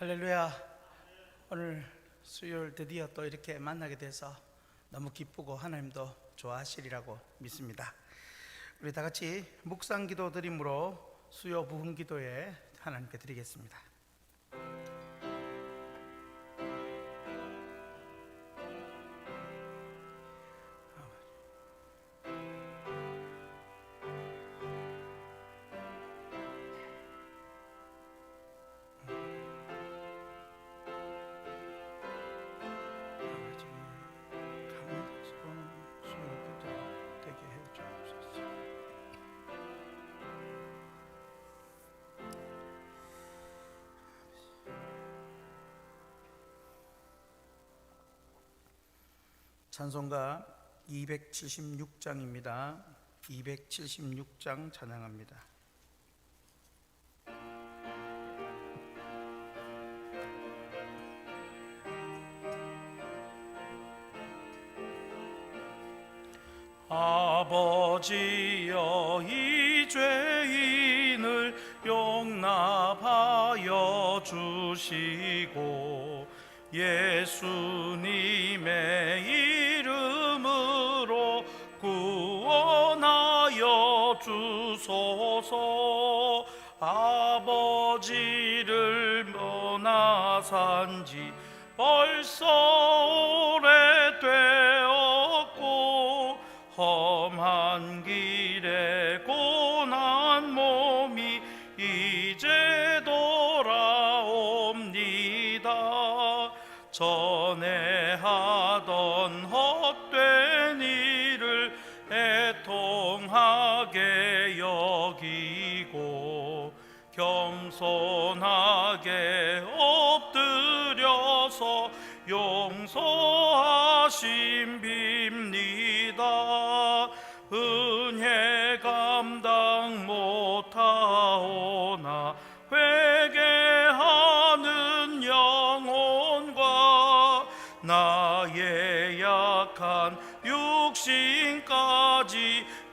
할렐루야. 오늘 수요일 드디어 또 이렇게 만나게 돼서 너무 기쁘고 하나님도 좋아하시리라고 믿습니다. 우리 다 같이 묵상 기도 드림으로 수요 부흥 기도에 하나님께 드리겠습니다. 찬송가 276장입니다. 276장 찬양합니다. 아버지여, 이 죄인을 용납하여 주시고 예수님의 이름으로 구원하여 주소서. 아버지를 떠나산지 벌써 오래되었고 험한 길에 고난 몸이 이제 돌아옵니다. 전에 하던 헛된 일을 애통하게 여기고 겸손하게 엎드려서 용서하심 빕니다. 은혜 감당 못하오나 회개하는 영혼과 나의 약한 육신까지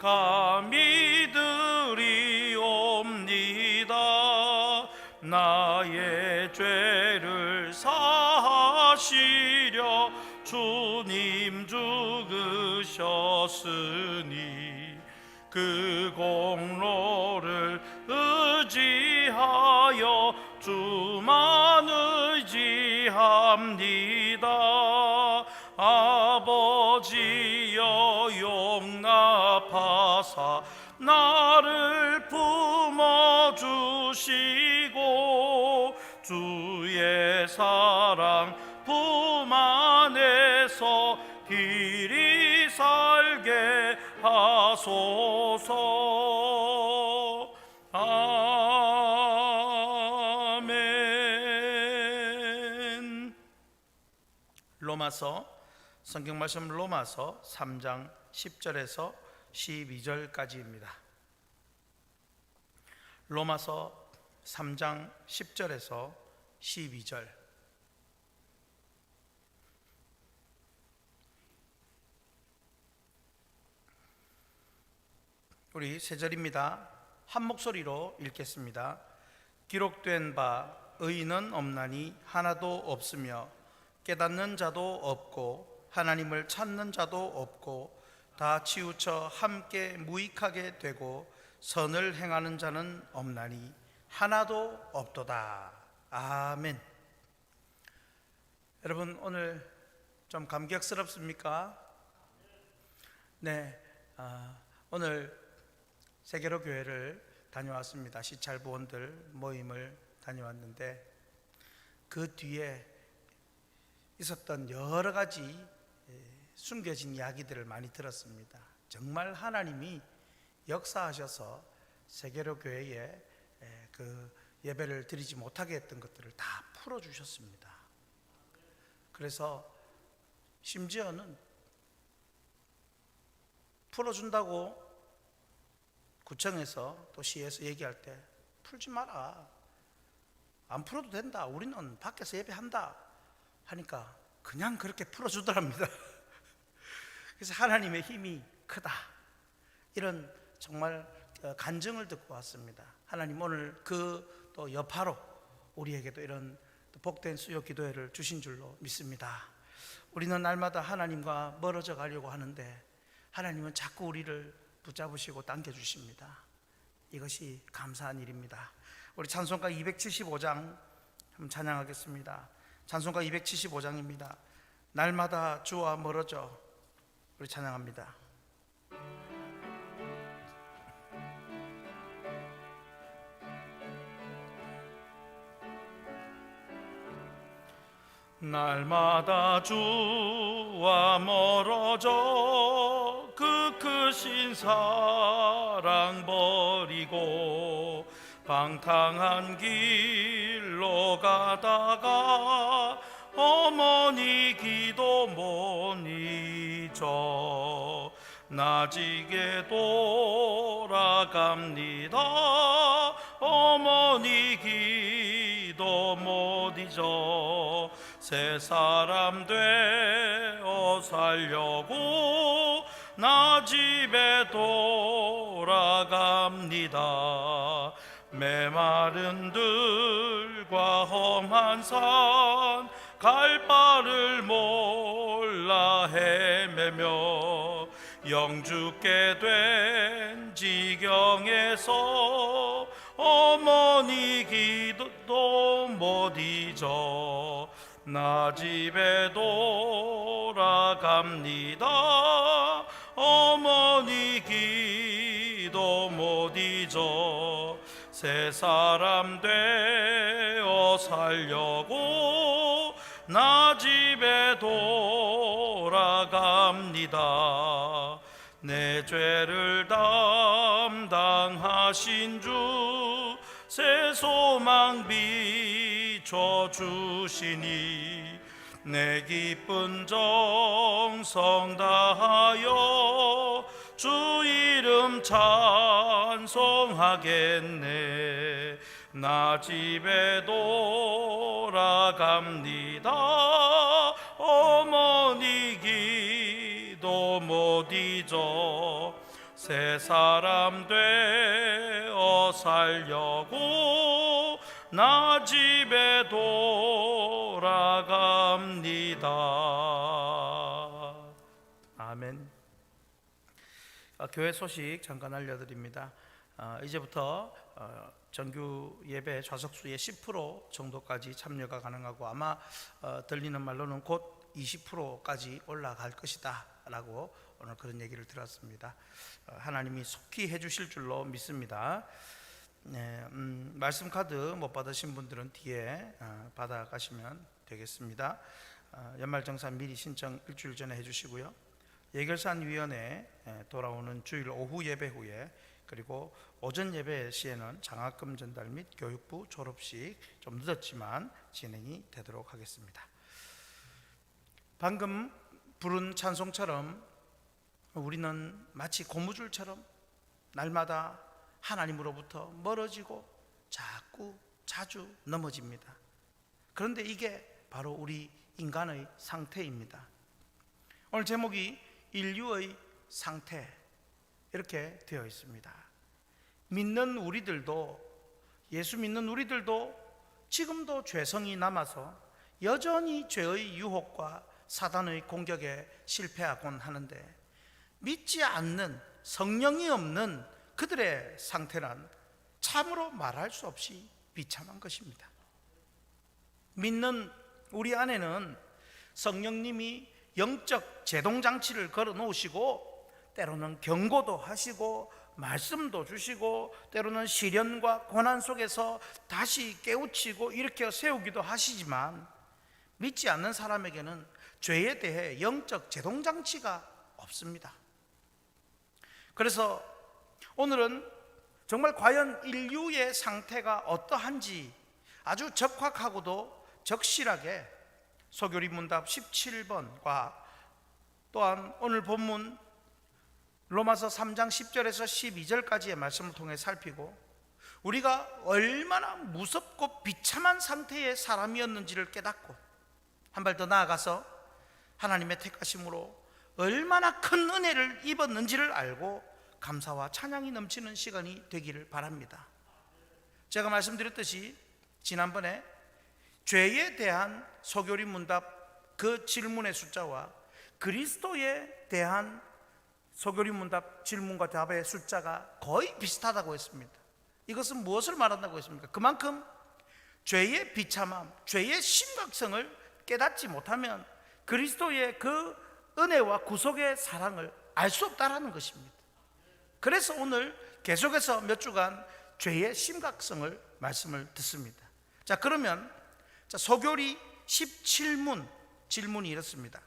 감히 드리옵니다. 나의 죄를 사하시려 주님 죽으셨으니 그 공로를 의지하여 주만 의지합니다. 아버지여, 용납하사 나를 품어주시고 주의 사랑 품 안에서 길이 살게 하소서. 아멘. 로마서 성경 말씀 로마서 3장 10절에서 12절까지입니다. 로마서 3장 10절에서 12절. 우리 세 절입니다. 한 목소리로 읽겠습니다. 기록된 바 의인은 없나니 하나도 없으며 깨닫는 자도 없고 하나님을 찾는 자도 없고 다 치우쳐 함께 무익하게 되고 선을 행하는 자는 없나니 하나도 없도다. 아멘. 여러분, 오늘 좀 감격스럽습니까? 네, 오늘 세계로 교회를 다녀왔습니다. 시찰부원들 모임을 다녀왔는데 그 뒤에 있었던 여러 가지 숨겨진 이야기들을 많이 들었습니다. 정말 하나님이 역사하셔서 세계로 교회에 그 예배를 드리지 못하게 했던 것들을 다 풀어주셨습니다. 그래서 심지어는 풀어준다고 구청에서 또 시에서 얘기할 때 풀지 마라, 안 풀어도 된다, 우리는 밖에서 예배한다 하니까 그냥 그렇게 풀어주더랍니다. 그래서 하나님의 힘이 크다, 이런 정말 간증을 듣고 왔습니다. 하나님 오늘 그 또 여파로 우리에게도 이런 복된 수요 기도회를 주신 줄로 믿습니다. 우리는 날마다 하나님과 멀어져 가려고 하는데 하나님은 자꾸 우리를 붙잡으시고 당겨주십니다. 이것이 감사한 일입니다. 우리 찬송가 275장 한번 찬양하겠습니다. 찬송가 275장입니다. 날마다 주와 멀어져. 우리 찬양합니다. 날마다 주와 멀어져 그 크신 사랑 버리고 방탕한 길로 가다가 어머니 기도 못 잊어 나지게 돌아갑니다. 어머니 기도 못 잊어 새 사람 되어 살려고 나 집에 돌아갑니다. 메마른 들과 험한 산 갈 바를 몰라 헤매며 영죽게 된 지경에서 어머니 기도도 못 잊어 나 집에 돌아갑니다. 어머니 기도 못 잊어 새 사람 되어 살려고 나 집에 돌아갑니다. 내 죄를 담당하신 주 새 소망 비춰주시니 내 기쁜 정성 다하여 주 이름 찬송하겠네. 나 집에 돌아갑니다. 어머니 기도 못 잊어 새 사람 되어 살려고 나 집에 돌아갑니다. 아멘. 교회 소식 잠깐 알려드립니다. 이제부터 정규 예배 좌석수의 10% 정도까지 참여가 가능하고 아마 들리는 말로는 곧 20%까지 올라갈 것이다 라고 오늘 그런 얘기를 들었습니다. 하나님이 속히 해주실 줄로 믿습니다. 말씀 카드 못 받으신 분들은 뒤에 받아가시면 되겠습니다. 연말정산 미리 신청 일주일 전에 해주시고요. 예결산위원회 돌아오는 주일 오후 예배 후에 그리고 오전 예배 시에는 장학금 전달 및 교육부 졸업식 좀 늦었지만 진행이 되도록 하겠습니다. 방금 부른 찬송처럼 우리는 마치 고무줄처럼 날마다 하나님으로부터 멀어지고 자주 넘어집니다. 그런데 이게 바로 우리 인간의 상태입니다. 오늘 제목이 인류의 상태 이렇게 되어 있습니다. 믿는 우리들도, 예수 믿는 우리들도 지금도 죄성이 남아서 여전히 죄의 유혹과 사단의 공격에 실패하곤 하는데, 믿지 않는, 성령이 없는 그들의 상태란 참으로 말할 수 없이 비참한 것입니다. 믿는 우리 안에는 성령님이 영적 제동장치를 걸어 놓으시고 때로는 경고도 하시고 말씀도 주시고 때로는 시련과 고난 속에서 다시 깨우치고 일으켜 세우기도 하시지만, 믿지 않는 사람에게는 죄에 대해 영적 제동장치가 없습니다. 그래서 오늘은 정말 과연 인류의 상태가 어떠한지 아주 적확하고도 적실하게 소교리 문답 17번과 또한 오늘 본문 로마서 3장 10절에서 12절까지의 말씀을 통해 살피고 우리가 얼마나 무섭고 비참한 상태의 사람이었는지를 깨닫고 한 발 더 나아가서 하나님의 택하심으로 얼마나 큰 은혜를 입었는지를 알고 감사와 찬양이 넘치는 시간이 되기를 바랍니다. 제가 말씀드렸듯이 지난번에 죄에 대한 소교리 문답 그 질문의 숫자와 그리스도에 대한 소교리 문답 질문과 답의 숫자가 거의 비슷하다고 했습니다. 이것은 무엇을 말한다고 했습니까? 그만큼 죄의 비참함, 죄의 심각성을 깨닫지 못하면 그리스도의 그 은혜와 구속의 사랑을 알 수 없다라는 것입니다. 그래서 오늘 계속해서 몇 주간 죄의 심각성을 말씀을 듣습니다. 자, 그러면 소교리 17문 질문이 이렇습니다.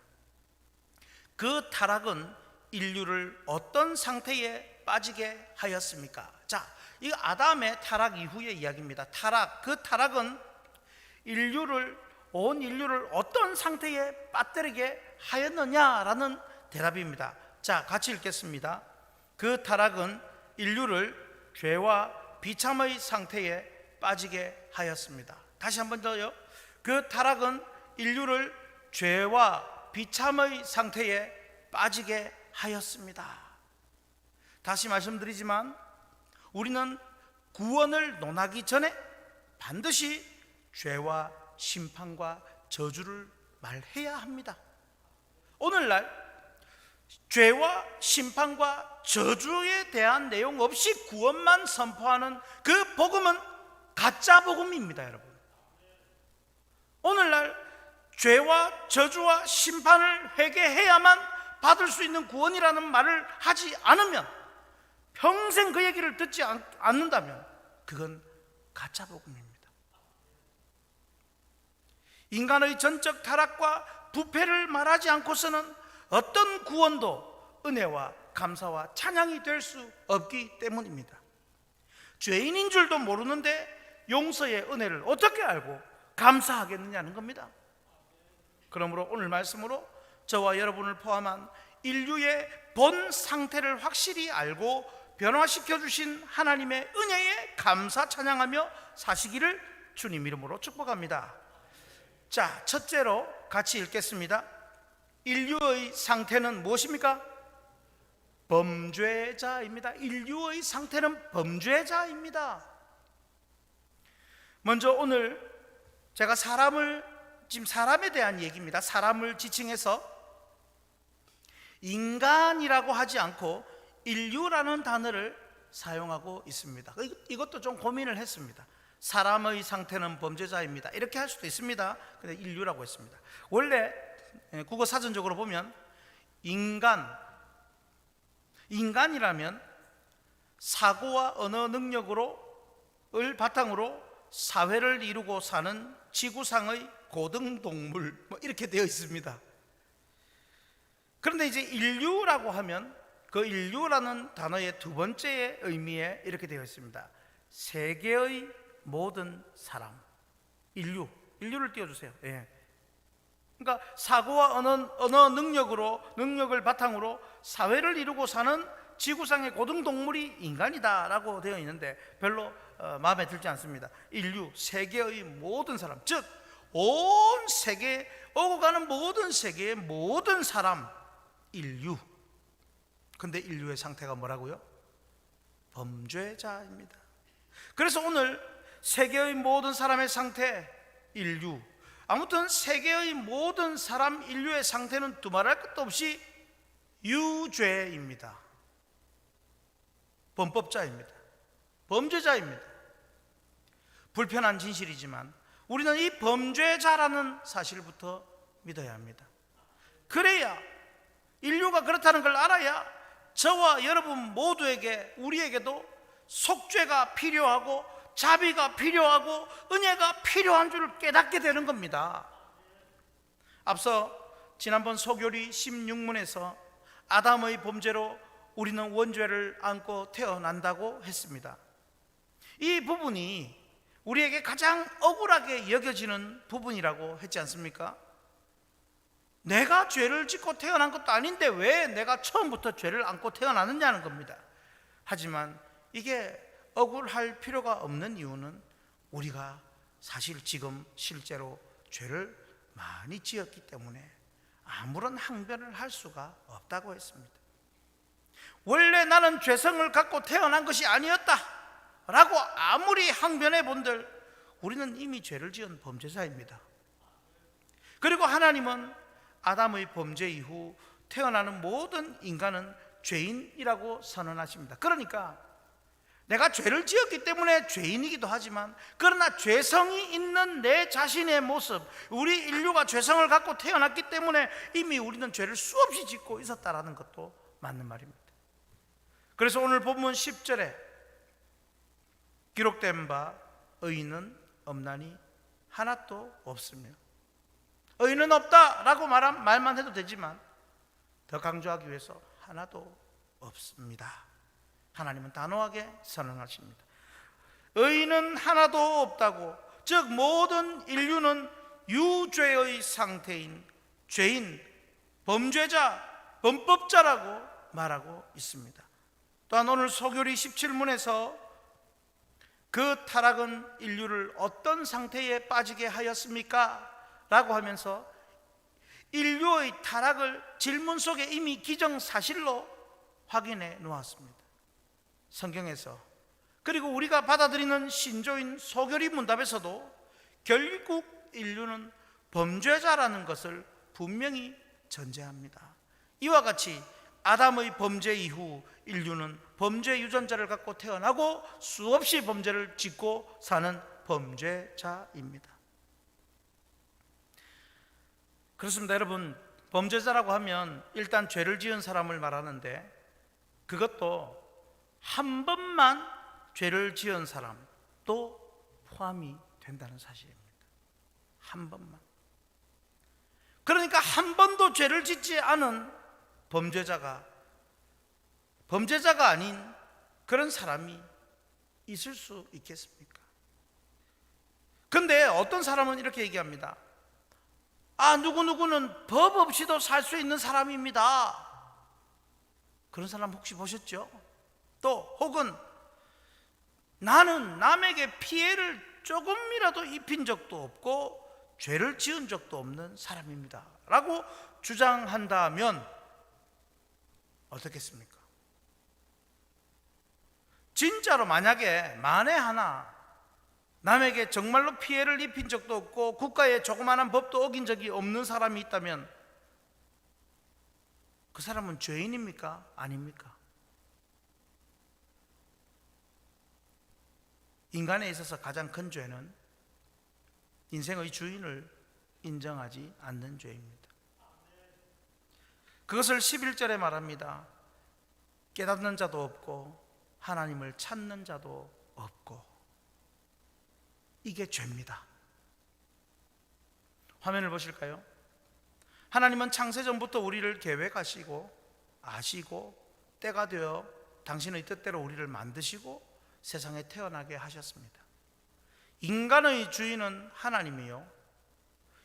그 타락은 인류를 어떤 상태에 빠지게 하였습니까? 자, 이 아담의 타락 이후의 이야기입니다. 그 타락은 온 인류를 어떤 상태에 빠뜨리게 하였느냐라는 대답입니다. 자, 같이 읽겠습니다. 그 타락은 인류를 죄와 비참의 상태에 빠지게 하였습니다. 다시 한번 더요. 그 타락은 인류를 죄와 비참의 상태에 빠지게 하였습니다. 다시 말씀드리지만 우리는 구원을 논하기 전에 반드시 죄와 심판과 저주를 말해야 합니다. 오늘날 죄와 심판과 저주에 대한 내용 없이 구원만 선포하는 그 복음은 가짜 복음입니다, 여러분. 오늘날 죄와 저주와 심판을 회개해야만 받을 수 있는 구원이라는 말을 하지 않으면, 평생 그 얘기를 듣지 않는다면 그건 가짜 복음입니다. 인간의 전적 타락과 부패를 말하지 않고서는 어떤 구원도 은혜와 감사와 찬양이 될 수 없기 때문입니다. 죄인인 줄도 모르는데 용서의 은혜를 어떻게 알고 감사하겠느냐는 겁니다. 그러므로 오늘 말씀으로 저와 여러분을 포함한 인류의 본 상태를 확실히 알고 변화시켜 주신 하나님의 은혜에 감사 찬양하며 사시기를 주님 이름으로 축복합니다. 자, 첫째로 같이 읽겠습니다. 인류의 상태는 무엇입니까? 범죄자입니다. 인류의 상태는 범죄자입니다. 먼저 오늘 제가 지금 사람에 대한 얘기입니다. 사람을 지칭해서 인간이라고 하지 않고 인류라는 단어를 사용하고 있습니다. 이것도 좀 고민을 했습니다. 사람의 상태는 범죄자입니다. 이렇게 할 수도 있습니다. 근데 인류라고 했습니다. 원래 국어 사전적으로 보면 인간이라면 사고와 언어 능력을 바탕으로 사회를 이루고 사는 지구상의 고등동물 이렇게 되어 있습니다. 그런데 이제 인류라고 하면 그 인류라는 단어의 두 번째 의미에 이렇게 되어 있습니다. 세계의 모든 사람. 인류를 띄워주세요. 예. 그러니까 사고와 언어 능력을 바탕으로 사회를 이루고 사는 지구상의 고등동물이 인간이다라고 되어 있는데 별로 마음에 들지 않습니다. 인류, 세계의 모든 사람, 즉 온 세계에 오고 가는 모든 세계의 모든 사람, 인류. 근데 인류의 상태가 뭐라고요? 범죄자입니다. 그래서 오늘 세계의 모든 사람의 상태, 인류. 아무튼 세계의 모든 사람, 인류의 상태는 두말할 것도 없이 유죄입니다. 범법자입니다. 범죄자입니다. 불편한 진실이지만 우리는 이 범죄자라는 사실부터 믿어야 합니다. 그래야, 인류가 그렇다는 걸 알아야 저와 여러분 모두에게, 우리에게도 속죄가 필요하고 자비가 필요하고 은혜가 필요한 줄을 깨닫게 되는 겁니다. 앞서 지난번 소교리 16문에서 아담의 범죄로 우리는 원죄를 안고 태어난다고 했습니다. 이 부분이 우리에게 가장 억울하게 여겨지는 부분이라고 했지 않습니까? 내가 죄를 짓고 태어난 것도 아닌데 왜 내가 처음부터 죄를 안고 태어났느냐는 겁니다. 하지만 이게 억울할 필요가 없는 이유는 우리가 사실 지금 실제로 죄를 많이 지었기 때문에 아무런 항변을 할 수가 없다고 했습니다. 원래 나는 죄성을 갖고 태어난 것이 아니었다 라고 아무리 항변해 본들 우리는 이미 죄를 지은 범죄자입니다. 그리고 하나님은 아담의 범죄 이후 태어나는 모든 인간은 죄인이라고 선언하십니다. 그러니까 내가 죄를 지었기 때문에 죄인이기도 하지만, 그러나 죄성이 있는 내 자신의 모습, 우리 인류가 죄성을 갖고 태어났기 때문에 이미 우리는 죄를 수없이 짓고 있었다라는 것도 맞는 말입니다. 그래서 오늘 본문 10절에 기록된 바 의인은 없나니 하나도 없으며, 의인은 없다라고 말만 해도 되지만 더 강조하기 위해서 하나도 없습니다. 하나님은 단호하게 선언하십니다. 의인은 하나도 없다고, 즉 모든 인류는 유죄의 상태인 죄인, 범죄자, 범법자라고 말하고 있습니다. 또한 오늘 소교리 17문에서 그 타락은 인류를 어떤 상태에 빠지게 하였습니까? 라고 하면서 인류의 타락을 질문 속에 이미 기정사실로 확인해 놓았습니다. 성경에서, 그리고 우리가 받아들이는 신조인 소교리 문답에서도 결국 인류는 범죄자라는 것을 분명히 전제합니다. 이와 같이 아담의 범죄 이후 인류는 범죄 유전자를 갖고 태어나고 수없이 범죄를 짓고 사는 범죄자입니다. 그렇습니다. 여러분, 범죄자라고 하면 일단 죄를 지은 사람을 말하는데, 그것도 한 번만 죄를 지은 사람도 포함이 된다는 사실입니다. 한 번만. 그러니까 한 번도 죄를 짓지 않은 범죄자가 아닌 그런 사람이 있을 수 있겠습니까? 그런데 어떤 사람은 이렇게 얘기합니다. 누구누구는 법 없이도 살 수 있는 사람입니다. 그런 사람 혹시 보셨죠? 또 혹은 나는 남에게 피해를 조금이라도 입힌 적도 없고 죄를 지은 적도 없는 사람입니다 라고 주장한다면 어떻겠습니까? 진짜로 만약에 만에 하나 남에게 정말로 피해를 입힌 적도 없고 국가의 조그마한 법도 어긴 적이 없는 사람이 있다면 그 사람은 죄인입니까? 아닙니까? 인간에 있어서 가장 큰 죄는 인생의 주인을 인정하지 않는 죄입니다. 그것을 11절에 말합니다. 깨닫는 자도 없고 하나님을 찾는 자도 없고. 이게 죄입니다. 화면을 보실까요? 하나님은 창세전부터 우리를 계획하시고 아시고 때가 되어 당신의 뜻대로 우리를 만드시고 세상에 태어나게 하셨습니다. 인간의 주인은 하나님이요,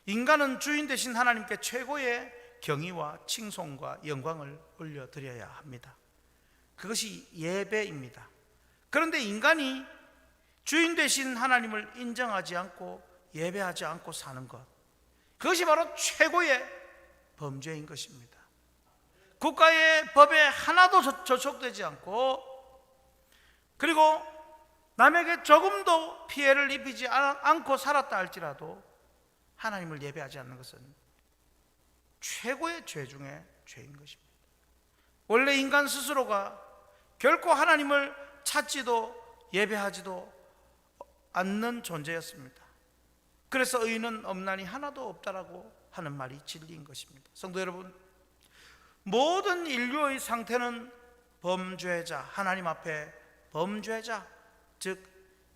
인간은 주인 되신 하나님께 최고의 경의와 칭송과 영광을 올려드려야 합니다. 그것이 예배입니다. 그런데 인간이 주인 되신 하나님을 인정하지 않고 예배하지 않고 사는 것, 그것이 바로 최고의 범죄인 것입니다. 국가의 법에 하나도 저촉되지 않고, 그리고 남에게 조금도 피해를 입히지 않고 살았다 할지라도 하나님을 예배하지 않는 것은 최고의 죄 중에 죄인 것입니다. 원래 인간 스스로가 결코 하나님을 찾지도 예배하지도 않는 존재였습니다. 그래서 의인은 없나니 하나도 없다라고 하는 말이 진리인 것입니다. 성도 여러분, 모든 인류의 상태는 범죄자, 하나님 앞에 범죄자, 즉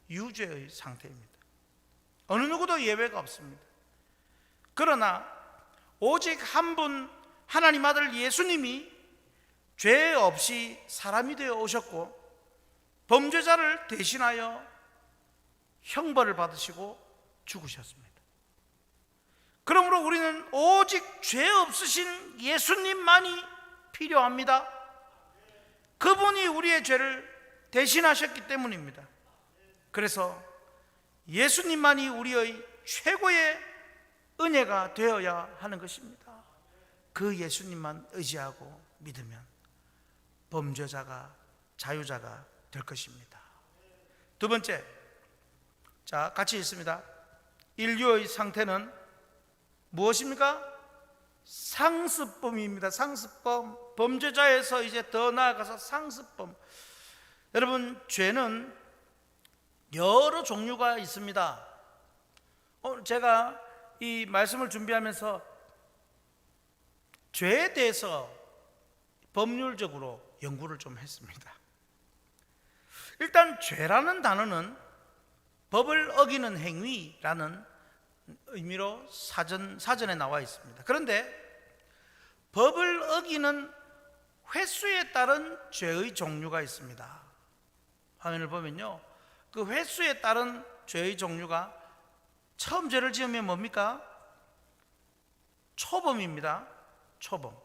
유죄의 상태입니다. 어느 누구도 예외가 없습니다. 그러나 오직 한 분, 하나님 아들 예수님이 죄 없이 사람이 되어 오셨고 범죄자를 대신하여 형벌을 받으시고 죽으셨습니다. 그러므로 우리는 오직 죄 없으신 예수님만이 필요합니다. 그분이 우리의 죄를 대신하셨기 때문입니다. 그래서 예수님만이 우리의 최고의 은혜가 되어야 하는 것입니다. 그 예수님만 의지하고 믿으면 범죄자가 자유자가 될 것입니다. 두 번째, 자, 같이 읽습니다. 인류의 상태는 무엇입니까? 상습범입니다. 상습범. 범죄자에서 이제 더 나아가서 상습범. 여러분, 죄는 여러 종류가 있습니다. 제가 이 말씀을 준비하면서 죄에 대해서 법률적으로 연구를 좀 했습니다. 일단 죄라는 단어는 법을 어기는 행위라는 의미로 사전에 나와 있습니다. 그런데 법을 어기는 횟수에 따른 죄의 종류가 있습니다. 화면을 보면요, 그 횟수에 따른 죄의 종류가 처음 죄를 지으면 뭡니까? 초범입니다. 초범.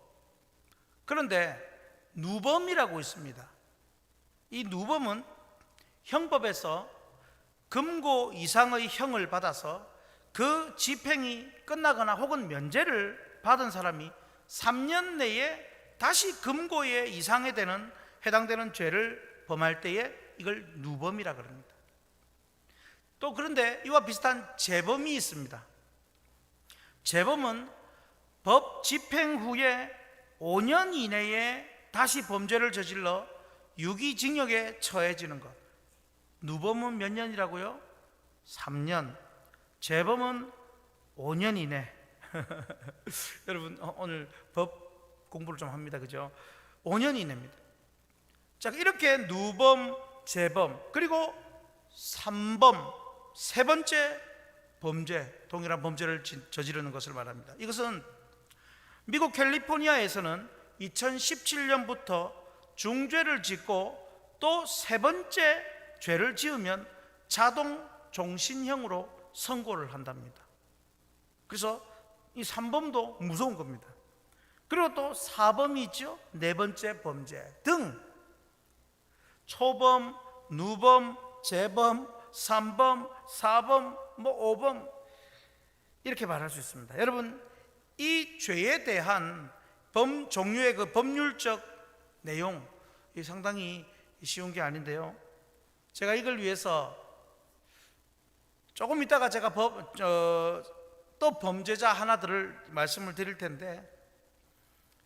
그런데 누범이라고 있습니다. 이 누범은 형법에서 금고 이상의 형을 받아서 그 집행이 끝나거나 혹은 면제를 받은 사람이 3년 내에 다시 금고에 이상에 해당되는 죄를 범할 때에 이걸 누범이라 그럽니다. 또 그런데 이와 비슷한 재범이 있습니다. 재범은 법 집행 후에 5년 이내에 다시 범죄를 저질러 유기징역에 처해지는 것. 누범은 몇 년이라고요? 3년. 재범은 5년 이내. 여러분, 오늘 법 공부를 좀 합니다. 그죠? 5년 이내입니다. 자, 이렇게 누범, 재범, 그리고 3범, 세 번째 범죄, 동일한 범죄를 저지르는 것을 말합니다. 이것은 미국 캘리포니아에서는 2017년부터 중죄를 짓고 또 세 번째 죄를 지으면 자동 종신형으로 선고를 한답니다. 그래서 이 3범도 무서운 겁니다. 그리고 또 4범이 있죠. 네 번째 범죄 등 초범, 누범, 재범, 3범, 4범, 5범 이렇게 말할 수 있습니다. 여러분, 이 죄에 대한 종류의 그 법률적 내용, 이 상당히 쉬운 게 아닌데요. 제가 이걸 위해서 조금 있다가 제가 또 범죄자 하나들을 말씀을 드릴 텐데,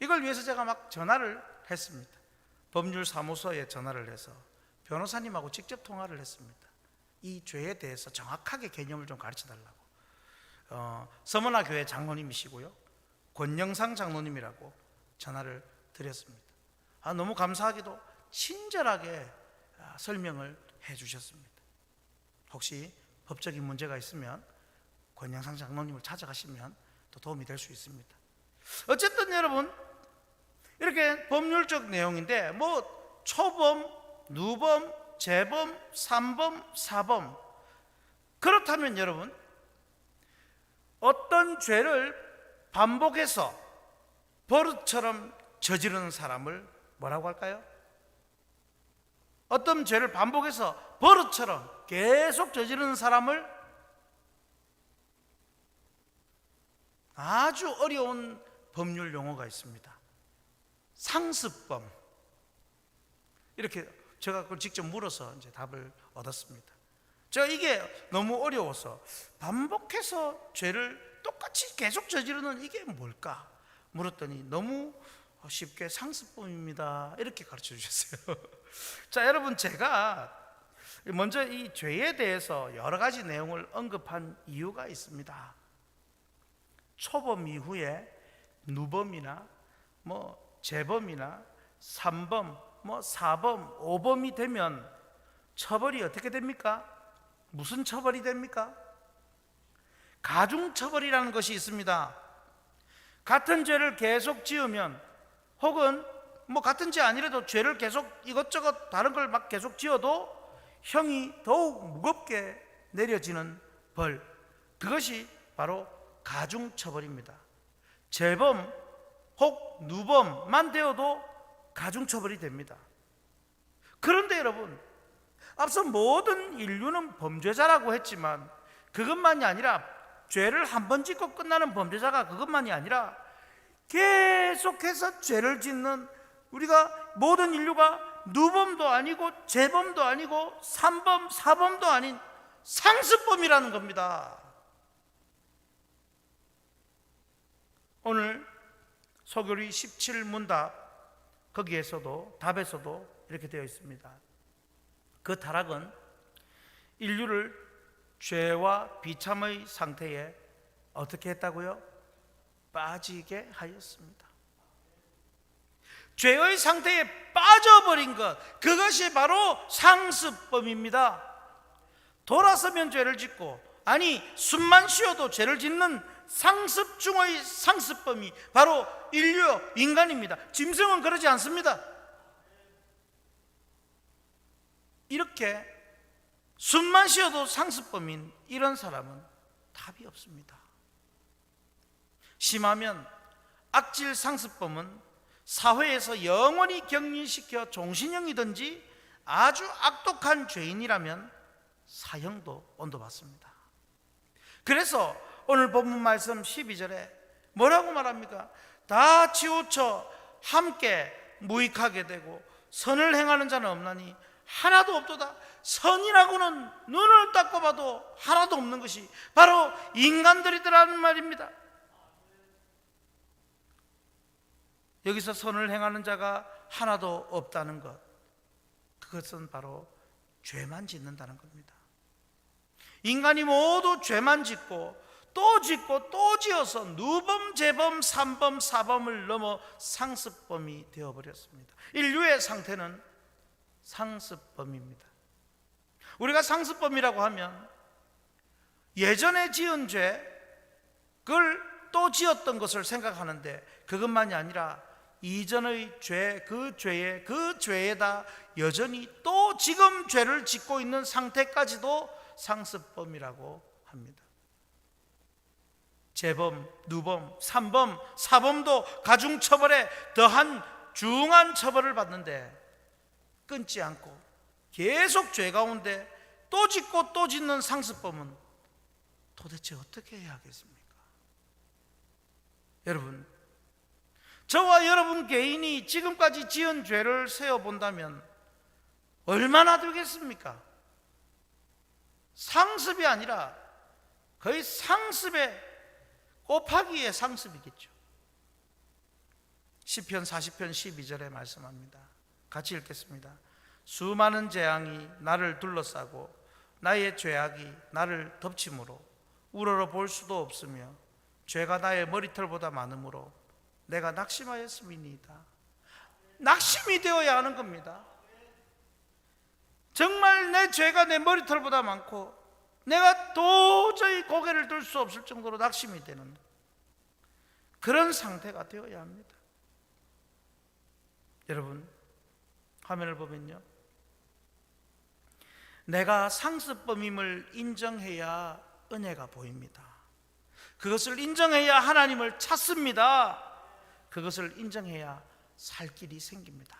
이걸 위해서 제가 막 전화를 했습니다. 법률사무소에 전화를 해서 변호사님하고 직접 통화를 했습니다. 이 죄에 대해서 정확하게 개념을 좀 가르쳐 달라고. 서머나 교회 장로님이시고요, 권영상 장로님이라고 전화를 드렸습니다. 너무 감사하게도 친절하게 설명을 해 주셨습니다. 혹시 법적인 문제가 있으면 권영상 장로님을 찾아가시면 또 도움이 될 수 있습니다. 어쨌든 여러분, 이렇게 법률적 내용인데 초범, 누범, 재범, 3범, 4범. 그렇다면 여러분, 어떤 죄를 반복해서 버릇처럼 저지르는 사람을 뭐라고 할까요? 어떤 죄를 반복해서 버릇처럼 계속 저지르는 사람을 아주 어려운 법률 용어가 있습니다. 상습범. 이렇게 제가 그걸 직접 물어서 이제 답을 얻었습니다. 제가 이게 너무 어려워서 반복해서 죄를 똑같이 계속 저지르는 이게 뭘까 물었더니 너무 쉽게 상습범입니다, 이렇게 가르쳐 주셨어요. 자, 여러분, 제가 먼저 이 죄에 대해서 여러 가지 내용을 언급한 이유가 있습니다. 초범 이후에 누범이나 재범이나 3범, 4범, 5범이 되면 처벌이 어떻게 됩니까? 무슨 처벌이 됩니까? 가중처벌이라는 것이 있습니다. 같은 죄를 계속 지으면, 혹은 같은 죄 아니라도 죄를 계속 이것저것 다른 걸 막 계속 지어도 형이 더욱 무겁게 내려지는 벌, 그것이 바로 가중처벌입니다. 재범 혹 누범만 되어도 가중처벌이 됩니다. 그런데 여러분, 앞서 모든 인류는 범죄자라고 했지만 그것만이 아니라, 죄를 한 번 짓고 끝나는 범죄자가 그것만이 아니라 계속해서 죄를 짓는, 우리가 모든 인류가 누범도 아니고 재범도 아니고 3범, 4범도 아닌 상습범이라는 겁니다. 오늘 소교리 17문답 거기에서도 답에서도 이렇게 되어 있습니다. 그 타락은 인류를 죄와 비참의 상태에 어떻게 했다고요? 빠지게 하였습니다. 죄의 상태에 빠져버린 것, 그것이 바로 상습범입니다. 돌아서면 죄를 짓고, 아니 숨만 쉬어도 죄를 짓는 상습 중의 상습범이 바로 인류, 인간입니다. 짐승은 그러지 않습니다. 이렇게 숨만 쉬어도 상습범인 이런 사람은 답이 없습니다. 심하면 악질 상습범은 사회에서 영원히 격리시켜 종신형이든지 아주 악독한 죄인이라면 사형도 언도받습니다. 그래서 오늘 본문 말씀 12절에 뭐라고 말합니까? 다 치우쳐 함께 무익하게 되고 선을 행하는 자는 없나니 하나도 없도다. 선이라고는 눈을 닦고 봐도 하나도 없는 것이 바로 인간들이더라는 말입니다. 여기서 선을 행하는 자가 하나도 없다는 것, 그것은 바로 죄만 짓는다는 겁니다. 인간이 모두 죄만 짓고 또 짓고 또 지어서 누범, 재범, 삼범, 사범을 넘어 상습범이 되어버렸습니다. 인류의 상태는 상습범입니다. 우리가 상습범이라고 하면 예전에 지은 죄, 그걸 또 지었던 것을 생각하는데 그것만이 아니라 이전의 죄, 그 죄에다 여전히 또 지금 죄를 짓고 있는 상태까지도 상습범이라고 합니다. 재범, 누범, 삼범, 사범도 가중처벌에 더한 중한 처벌을 받는데 끊지 않고 계속 죄 가운데 또 짓고 또 짓는 상습범은 도대체 어떻게 해야 하겠습니까? 여러분, 저와 여러분 개인이 지금까지 지은 죄를 세어본다면 얼마나 되겠습니까? 상습이 아니라 거의 상습의 곱하기의 상습이겠죠. 시편 40편 12절에 말씀합니다. 같이 읽겠습니다. 수많은 재앙이 나를 둘러싸고 나의 죄악이 나를 덮침으로 우러러 볼 수도 없으며 죄가 나의 머리털보다 많으므로 내가 낙심하였음이니이다. 낙심이 되어야 하는 겁니다. 정말 내 죄가 내 머리털보다 많고 내가 도저히 고개를 들 수 없을 정도로 낙심이 되는 그런 상태가 되어야 합니다. 여러분, 화면을 보면요, 내가 상습범임을 인정해야 은혜가 보입니다. 그것을 인정해야 하나님을 찾습니다. 그것을 인정해야 살 길이 생깁니다.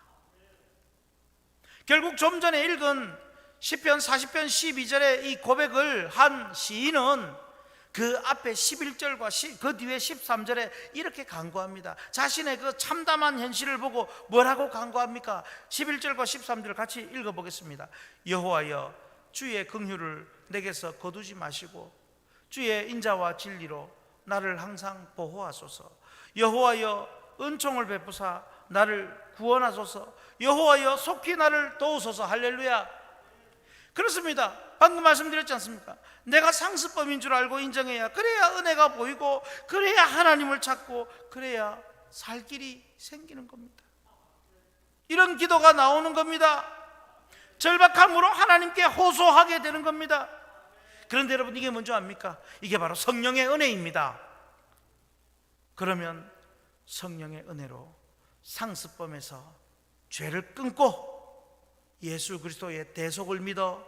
결국 좀 전에 읽은 시편 40편 12절의 이 고백을 한 시인은 그 앞에 11절과 그 뒤에 13절에 이렇게 간구합니다. 자신의 그 참담한 현실을 보고 뭐라고 간구합니까? 11절과 13절을 같이 읽어보겠습니다. 여호와여, 주의 긍휼을 내게서 거두지 마시고 주의 인자와 진리로 나를 항상 보호하소서. 여호와여, 은총을 베푸사 나를 구원하소서. 여호와여, 속히 나를 도우소서. 할렐루야. 그렇습니다. 방금 말씀드렸지 않습니까? 내가 상습범인 줄 알고 인정해야, 그래야 은혜가 보이고 그래야 하나님을 찾고 그래야 살 길이 생기는 겁니다. 이런 기도가 나오는 겁니다. 절박함으로 하나님께 호소하게 되는 겁니다. 그런데 여러분, 이게 뭔지 압니까? 이게 바로 성령의 은혜입니다. 그러면 성령의 은혜로 상습범에서 죄를 끊고 예수 그리스도의 대속을 믿어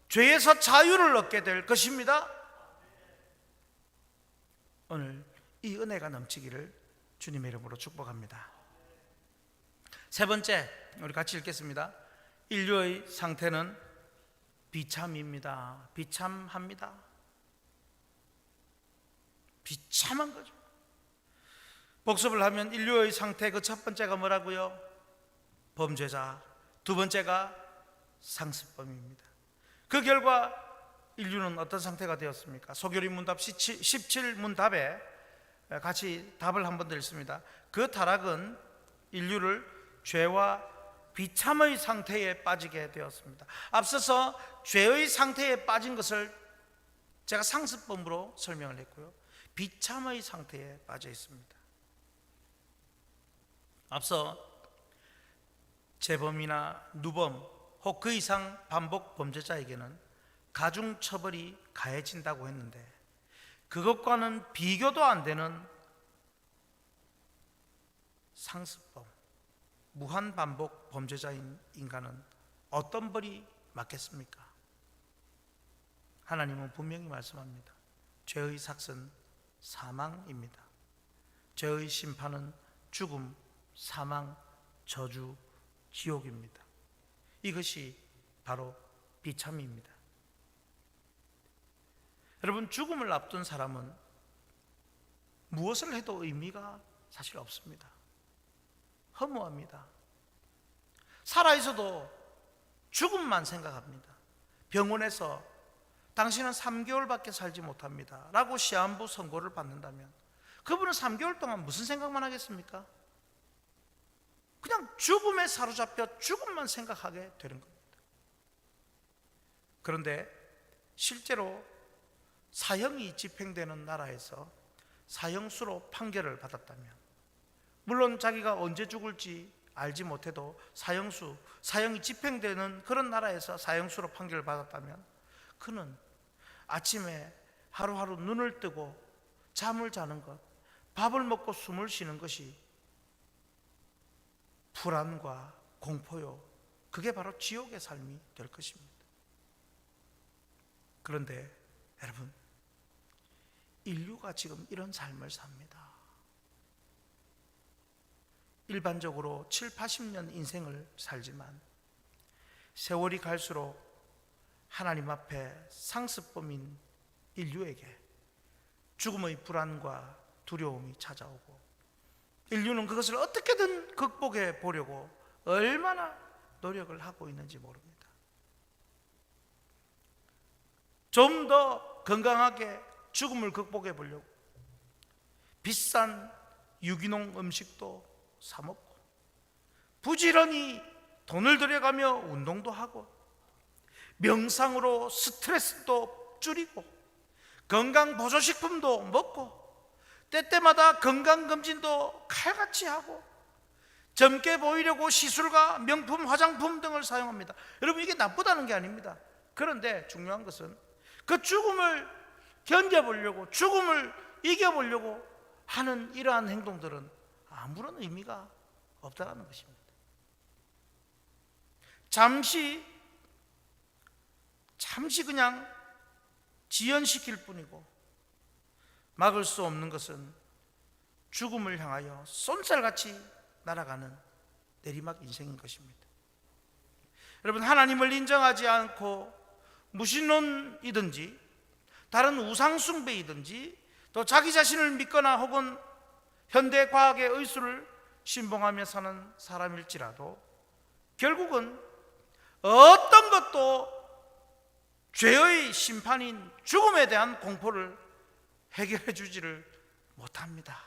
죄에서 자유를 얻게 될 것입니다. 오늘 이 은혜가 넘치기를 주님의 이름으로 축복합니다. 세 번째, 우리 같이 읽겠습니다. 인류의 상태는 비참입니다. 비참합니다. 비참한 거죠. 복습을 하면 인류의 상태, 그 첫 번째가 뭐라고요? 범죄자. 두 번째가 상습범입니다. 그 결과 인류는 어떤 상태가 되었습니까? 소교리 문답 17문답에 같이 답을 한번 더 읽습니다. 그 타락은 인류를 죄와 비참의 상태에 빠지게 되었습니다. 앞서서 죄의 상태에 빠진 것을 제가 상습범으로 설명을 했고요, 비참의 상태에 빠져 있습니다. 앞서 재범이나 누범 혹 그 이상 반복 범죄자에게는 가중처벌이 가해진다고 했는데, 그것과는 비교도 안 되는 상습범, 무한반복 범죄자인 인간은 어떤 벌이 맞겠습니까? 하나님은 분명히 말씀합니다. 죄의 삭은 사망입니다. 죄의 심판은 죽음, 사망, 저주, 지옥입니다. 이것이 바로 비참입니다. 여러분, 죽음을 앞둔 사람은 무엇을 해도 의미가 사실 없습니다. 허무합니다. 살아있어도 죽음만 생각합니다. 병원에서 당신은 3개월밖에 살지 못합니다 라고 시한부 선고를 받는다면 그분은 3개월 동안 무슨 생각만 하겠습니까? 그냥 죽음에 사로잡혀 죽음만 생각하게 되는 겁니다. 그런데 실제로 사형이 집행되는 나라에서 사형수로 판결을 받았다면, 물론 자기가 언제 죽을지 알지 못해도 사형이 집행되는 그런 나라에서 사형수로 판결을 받았다면, 그는 아침에 하루하루 눈을 뜨고 잠을 자는 것, 밥을 먹고 숨을 쉬는 것이 불안과 공포요, 그게 바로 지옥의 삶이 될 것입니다. 그런데 여러분, 인류가 지금 이런 삶을 삽니다. 일반적으로 7, 80년 인생을 살지만 세월이 갈수록 하나님 앞에 상습범인 인류에게 죽음의 불안과 두려움이 찾아오고, 인류는 그것을 어떻게든 극복해 보려고 얼마나 노력을 하고 있는지 모릅니다. 좀 더 건강하게 죽음을 극복해 보려고 비싼 유기농 음식도 사 먹고, 부지런히 돈을 들여가며 운동도 하고, 명상으로 스트레스도 줄이고, 건강 보조식품도 먹고, 때때마다 건강검진도 칼같이 하고, 젊게 보이려고 시술과 명품 화장품 등을 사용합니다. 여러분, 이게 나쁘다는 게 아닙니다. 그런데 중요한 것은 그 죽음을 견뎌보려고, 죽음을 이겨보려고 하는 이러한 행동들은 아무런 의미가 없다는 것입니다. 잠시 그냥 지연시킬 뿐이고, 막을 수 없는 것은 죽음을 향하여 쏜살같이 날아가는 내리막 인생인 것입니다. 여러분, 하나님을 인정하지 않고 무신론이든지 다른 우상숭배이든지 또 자기 자신을 믿거나 혹은 현대과학의 의술을 신봉하며 사는 사람일지라도 결국은 어떤 것도 죄의 심판인 죽음에 대한 공포를 해결해 주지를 못합니다.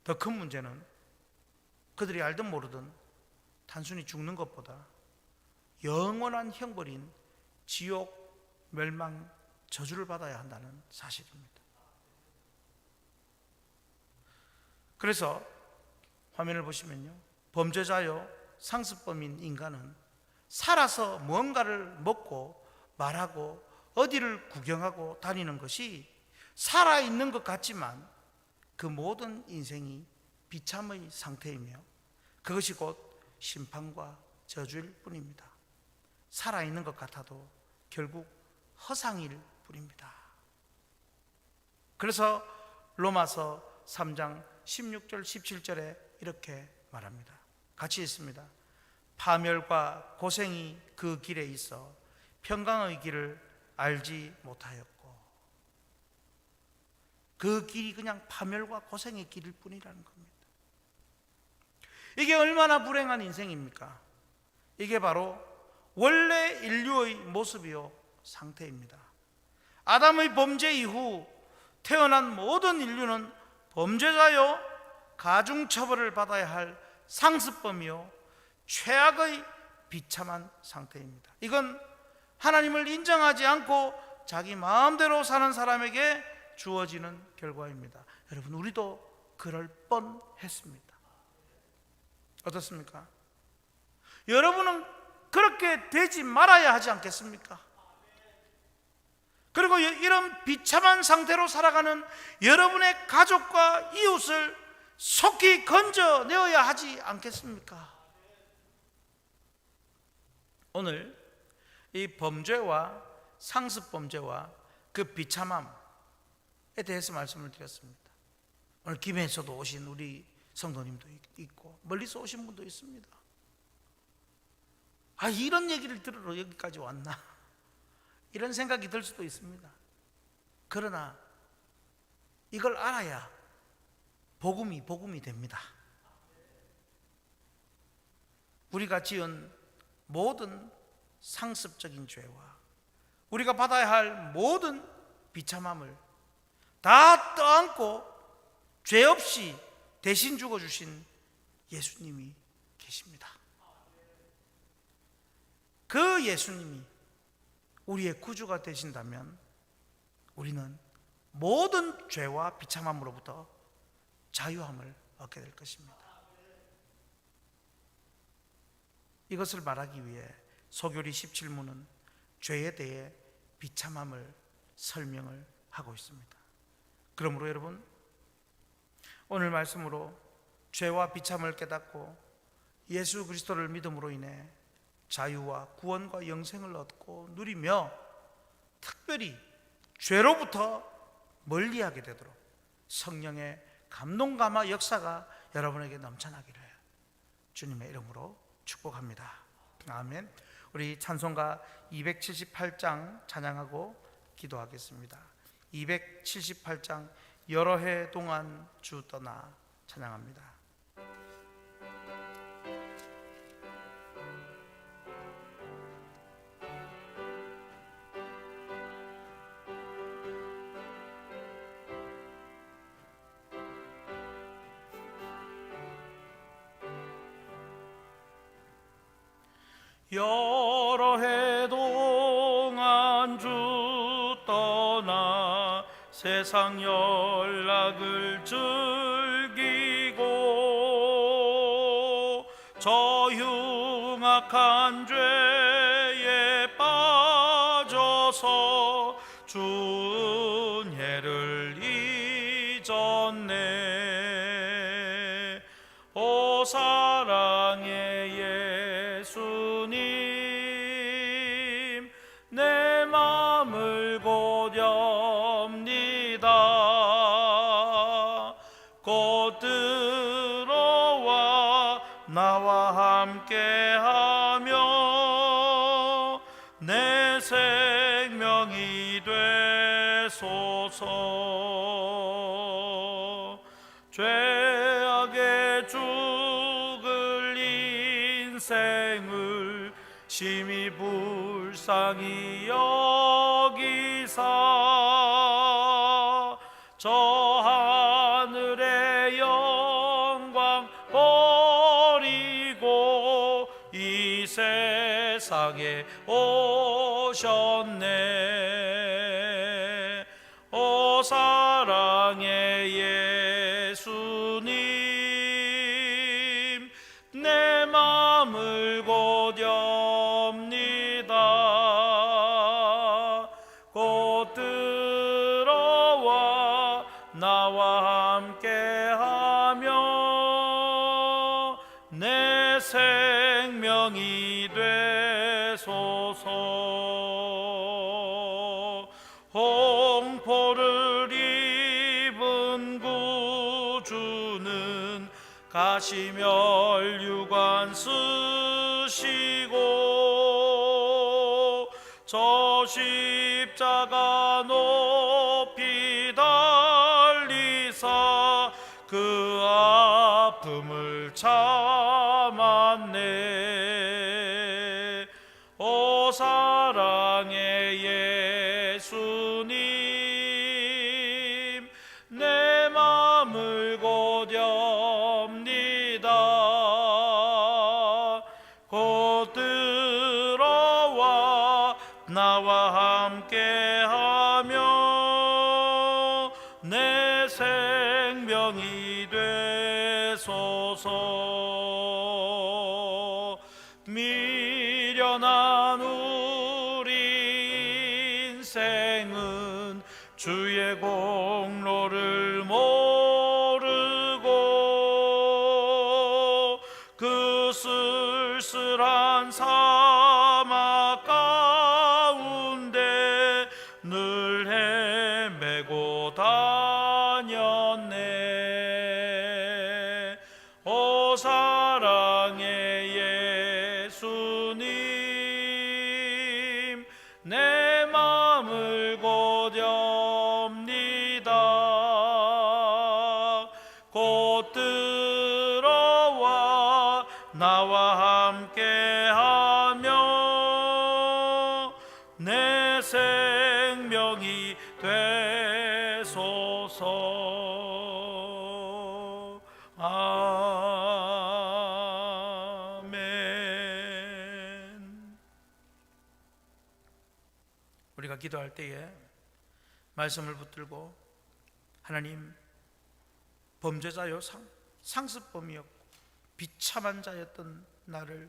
더 큰 문제는 그들이 알든 모르든 단순히 죽는 것보다 영원한 형벌인 지옥, 멸망, 저주를 받아야 한다는 사실입니다. 그래서 화면을 보시면요, 범죄자요 상습범인 인간은 살아서 무언가를 먹고 말하고 어디를 구경하고 다니는 것이 살아있는 것 같지만 그 모든 인생이 비참의 상태이며 그것이 곧 심판과 저주일 뿐입니다. 살아있는 것 같아도 결국 허상일 뿐입니다. 그래서 로마서 3장 16절 17절에 이렇게 말합니다. 같이 읽습니다. 파멸과 고생이 그 길에 있어 평강의 길을 알지 못하였고, 그 길이 그냥 파멸과 고생의 길일 뿐이라는 겁니다. 이게 얼마나 불행한 인생입니까? 이게 바로 원래 인류의 모습이요 상태입니다. 아담의 범죄 이후 태어난 모든 인류는 범죄자요 가중처벌을 받아야 할 상습범이요 최악의 비참한 상태입니다. 이건 하나님을 인정하지 않고 자기 마음대로 사는 사람에게 주어지는 결과입니다. 여러분, 우리도 그럴 뻔했습니다. 어떻습니까? 여러분은 그렇게 되지 말아야 하지 않겠습니까? 그리고 이런 비참한 상태로 살아가는 여러분의 가족과 이웃을 속히 건져내어야 하지 않겠습니까? 오늘 이 범죄와 상습범죄와 그 비참함에 대해서 말씀을 드렸습니다. 오늘 김해에서도 오신 우리 성도님도 있고 멀리서 오신 분도 있습니다. 아, 이런 얘기를 들으러 여기까지 왔나? 이런 생각이 들 수도 있습니다. 그러나 이걸 알아야 복음이 됩니다. 우리가 지은 모든 상습적인 죄와 우리가 받아야 할 모든 비참함을 다 떠안고 죄 없이 대신 죽어주신 예수님이 계십니다. 그 예수님이 우리의 구주가 되신다면 우리는 모든 죄와 비참함으로부터 자유함을 얻게 될 것입니다. 이것을 말하기 위해 소교리 17문은 죄에 대해 비참함을 설명을 하고 있습니다. 그러므로 여러분, 오늘 말씀으로 죄와 비참을 깨닫고 예수 그리스도를 믿음으로 인해 자유와 구원과 영생을 얻고 누리며 특별히 죄로부터 멀리하게 되도록 성령의 감동감화 역사가 여러분에게 넘쳐나기를 주님의 이름으로 축복합니다. 아멘. 우리 찬송가 278장 찬양하고 기도하겠습니다. 278장 여러 해 동안 주 떠나 찬양합니다. 여러 해 동안 주 떠나 세상 연락을 즐기고 저 흉악한 죄에 빠져서 주 은혜를 잊었네. 오 사랑의 예수님, 내 맘을 고렵니다. 곧 들어와 나와 함께하며 내 생명이 되소서. 죄악에 죽을 인생을 심히 불쌍히 여기사 저 하늘의 영광 버리고 이 세상에 오셨네. 오 사랑의 예수님, 내 맘을 고렵니다. 곧 들어와 나와 함께하며 내 생명이 되소서. 홍포를 입은 구주는 가시멸류관 쓰시고 저 십자가 높이 달리사 그 아픔을 참았네. 오 사랑의 예수님 내 맘을 고렵니다. 곧 들어와 나와 함께하며 내 생명이 되소서. 미련한 우리 인생은 주의 공로를 모르고 그 쓸쓸한 사막 가운데 늘 헤매고 다녔네. 오 사랑의 예수님 내 맘을 고렵니다. 곧 들어와 나와 함께하며 내 생명이 되소서. 아멘. 우리가 기도할 때에 말씀을 붙들고 하나님, 범죄자요 상습범이었고 비참한 자였던 나를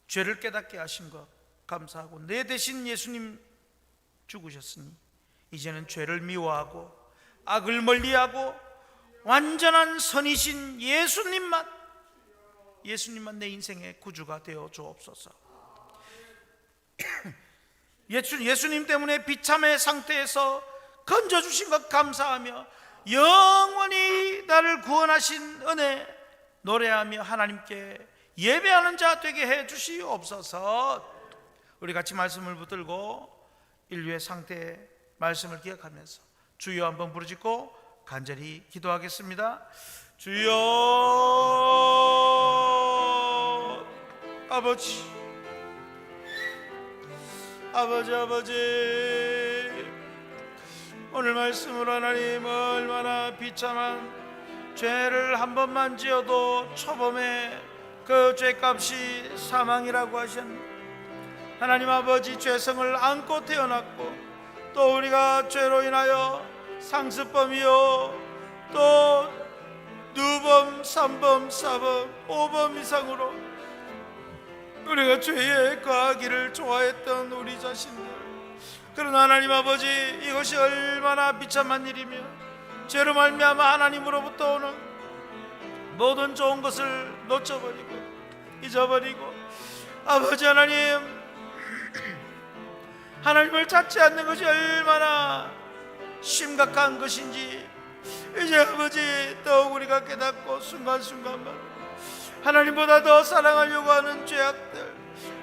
죄를 깨닫게 하신 것 감사하고 내 대신 예수님 죽으셨으니 이제는 죄를 미워하고 악을 멀리하고 완전한 선이신 예수님만 내 인생의 구주가 되어 주옵소서. 예수님 때문에 비참의 상태에서 건져주신 것 감사하며 영원히 나를 구원하신 은혜 노래하며 하나님께 예배하는 자 되게 해 주시옵소서. 우리 같이 말씀을 붙들고 인류의 상태 말씀을 기억하면서 주여 한번 부르짖고 간절히 기도하겠습니다. 주여, 아버지, 오늘 말씀으로 하나님 얼마나 비참한 죄를 한 번만 지어도 초범의 그 죄값이 사망이라고 하셨네. 하나님 아버지, 죄성을 안고 태어났고 또 우리가 죄로 인하여 상습범이요 또 누범, 삼범, 사범, 오범 이상으로 우리가 죄에 거하기를 좋아했던 우리 자신들, 그러나 하나님 아버지, 이것이 얼마나 비참한 일이며 죄로 말미암아 하나님으로부터 오는 모든 좋은 것을 놓쳐버리고 잊어버리고 아버지 하나님을 찾지 않는 것이 얼마나 심각한 것인지 이제 아버지 더욱 우리가 깨닫고 순간순간마다 하나님보다 더 사랑하려고 하는 죄악들,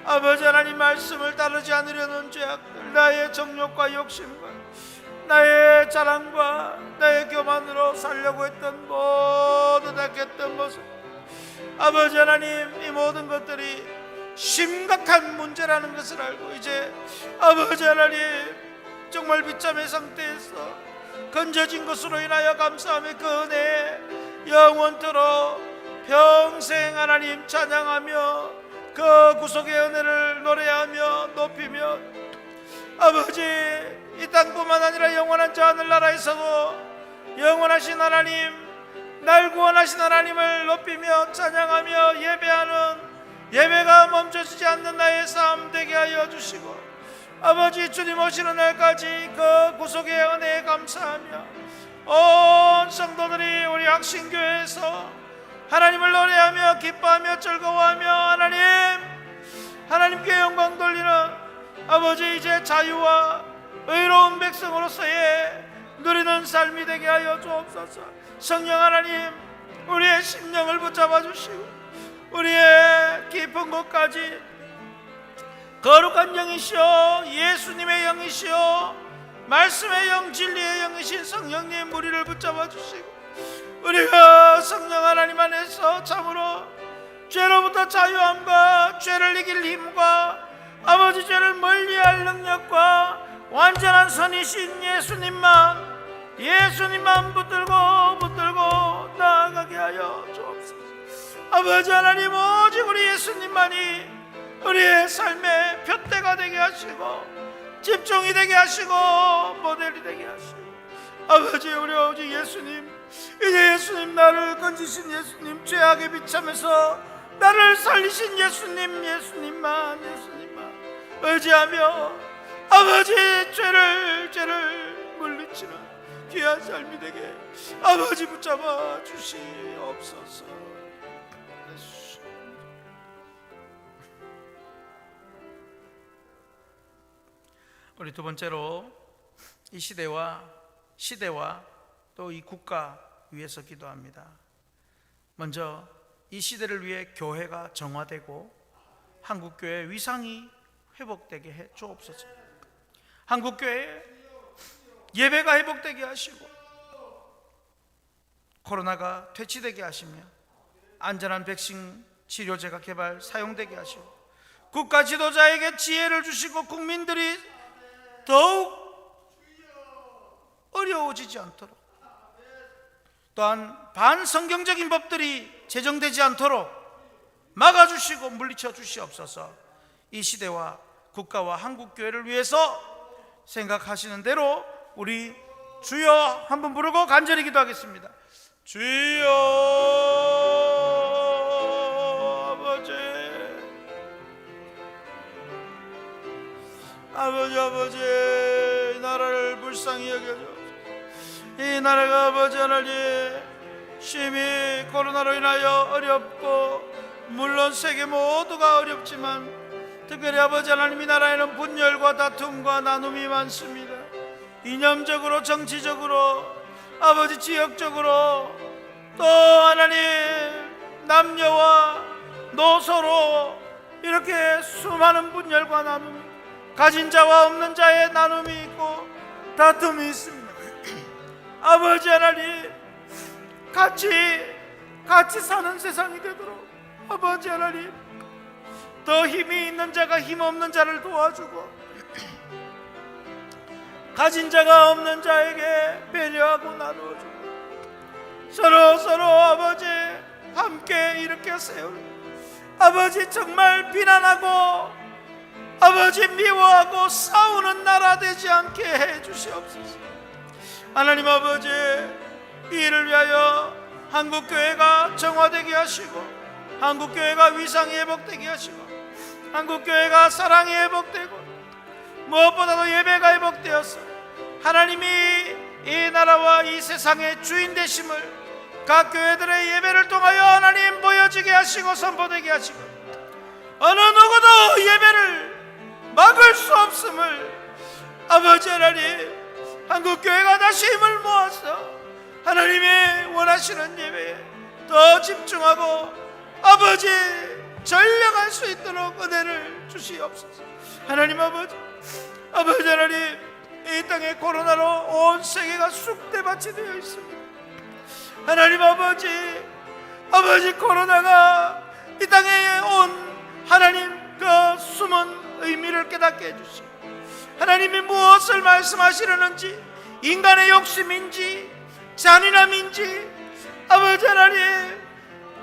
아버지 하나님 말씀을 따르지 않으려는 죄악들, 나의 정욕과 욕심과 나의 자랑과 나의 교만으로 살려고 했던 모든 악했던 모습, 아버지 하나님, 이 모든 것들이 심각한 문제라는 것을 알고 이제 아버지 하나님 정말 비참의 상태에서 건져진 것으로 인하여 감사하며 그 은혜에 영원토록 평생 하나님 찬양하며 그 구속의 은혜를 노래하며 높이며 아버지, 이 땅뿐만 아니라 영원한 저 하늘나라에서도 영원하신 하나님, 날 구원하신 하나님을 높이며 찬양하며 예배하는 예배가 멈춰지지 않는 나의 삶 되게 하여 주시고 아버지, 주님 오시는 날까지 그 구속의 은혜에 감사하며 온 성도들이 우리 학신교회에서 하나님을 노래하며 기뻐하며 즐거워하며 하나님께 영광 돌리는 아버지, 이제 자유와 의로운 백성으로서의 누리는 삶이 되게 하여 주옵소서. 성령 하나님, 우리의 심령을 붙잡아 주시고 우리의 깊은 곳까지 거룩한 영이시오 예수님의 영이시오 말씀의 영, 진리의 영이신 성령님, 우리를 붙잡아 주시고 우리가 성령 하나님 안에서 참으로 죄로부터 자유함과 죄를 이길 힘과 아버지 죄를 멀리할 능력과 완전한 선이신 예수님만 붙들고 나아가게 하여 주옵소서. 아버지 하나님, 오직 우리 예수님만이 우리의 삶의 표대가 되게 하시고 집중이 되게 하시고 모델이 되게 하시고, 아버지 우리 오직 예수님, 이제 예수님, 나를 건지신 예수님, 죄악에 비참해서 나를 살리신 예수님만 의지하며 아버지 죄를 물리치는 귀한 삶이 되게 아버지 붙잡아 주시옵소서. 우리 두 번째로 이 시대와 또 이 국가 위해서 기도합니다. 먼저 이 시대를 위해 교회가 정화되고 한국교회의 위상이 회복되게 해 주옵소서. 한국교회 예배가 회복되게 하시고 코로나가 퇴치되게 하시며 안전한 백신 치료제가 개발 사용되게 하시고 국가 지도자에게 지혜를 주시고 국민들이 더욱 어려워지지 않도록, 또한 반성경적인 법들이 제정되지 않도록 막아주시고 물리쳐 주시옵소서. 이 시대와 국가와 한국교회를 위해서 생각하시는 대로 우리 주여 한번 부르고 간절히 기도하겠습니다. 주여 아버지, 이 나라를 불쌍히 여겨주옵소서. 이 나라가 아버지 하나님 심히 코로나로 인하여 어렵고, 물론 세계 모두가 어렵지만 특별히 아버지 하나님 이 나라에는 분열과 다툼과 나눔이 많습니다. 이념적으로, 정치적으로, 아버지 지역적으로, 또 하나님 남녀와 노소로 이렇게 수많은 분열과 나눔이, 가진 자와 없는 자의 나눔이 있고 다툼이 있습니다. 아버지 하나님, 같이 사는 세상이 되도록 아버지 하나님, 더 힘이 있는 자가 힘 없는 자를 도와주고 가진 자가 없는 자에게 배려하고 나누어주고 서로 아버지 함께 일으켜 세우는, 아버지 정말 비난하고 아버지 미워하고 싸우는 나라 되지 않게 해주시옵소서. 하나님 아버지, 이 일을 위하여 한국교회가 정화되게 하시고 한국교회가 위상이 회복되게 하시고 한국교회가 사랑이 회복되고 무엇보다도 예배가 회복되어서 하나님이 이 나라와 이 세상의 주인 되심을 각 교회들의 예배를 통하여 하나님 보여지게 하시고 선포되게 하시고 어느 누구도 예배를 막을 수 없음을 아버지 하나님, 한국교회가 다시 힘을 모아서 하나님이 원하시는 예배에 더 집중하고 아버지 전력할 수 있도록 은혜를 주시옵소서. 하나님 아버지 하나님, 이 땅에 코로나로 온 세계가 쑥대밭이 되어 있습니다. 하나님 아버지 코로나가 이 땅에 온 하나님 그 숨은 의미를 깨닫게 해주시고 하나님이 무엇을 말씀하시려는지, 인간의 욕심인지 잔인함인지 아버지 하나님,